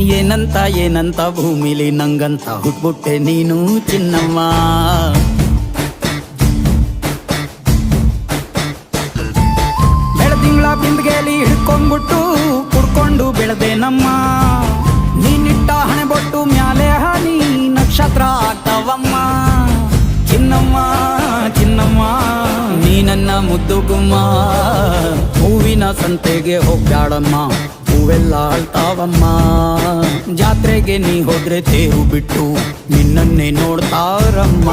ಏನಂತ ಏನಂತ ಭೂಮಿಲಿ ನಂಗಂತ ಹುಟ್ಬಿಟ್ಟೆ ನೀನು ಚಿನ್ನಮ್ಮ. ಬೆಳದಿಂಗಳ ಬಿಂದಿಗೆಲಿ ಹಿಡ್ಕೊಂಡ್ಬಿಟ್ಟು ಕುಡ್ಕೊಂಡು ಬೆಳೆದೆ ನಮ್ಮ. ನೀನಿಟ್ಟ ಹಣೆ ಬೊಟ್ಟು ಮ್ಯಾಲೆ ಹನಿ ನಕ್ಷತ್ರ ಆಗ್ತಾವಮ್ಮ. ಚಿನ್ನಮ್ಮ ಚಿನ್ನಮ್ಮ ನೀ ನನ್ನ ಮುದ್ದು ಗುಮ್ಮ. ಹೂವಿನ ಸಂತೆಗೆ ಹೋಗ್ಯಾಡಮ್ಮ, ಹೂವೆಲ್ಲ ಅಳ್ತಾವಮ್ಮ. ಜಾತ್ರೆಗೆ ನೀ ಹೋದ್ರೆ ತೇರು ಬಿಟ್ಟು ನಿನ್ನನ್ನೇ ನೋಡ್ತಾರಮ್ಮ.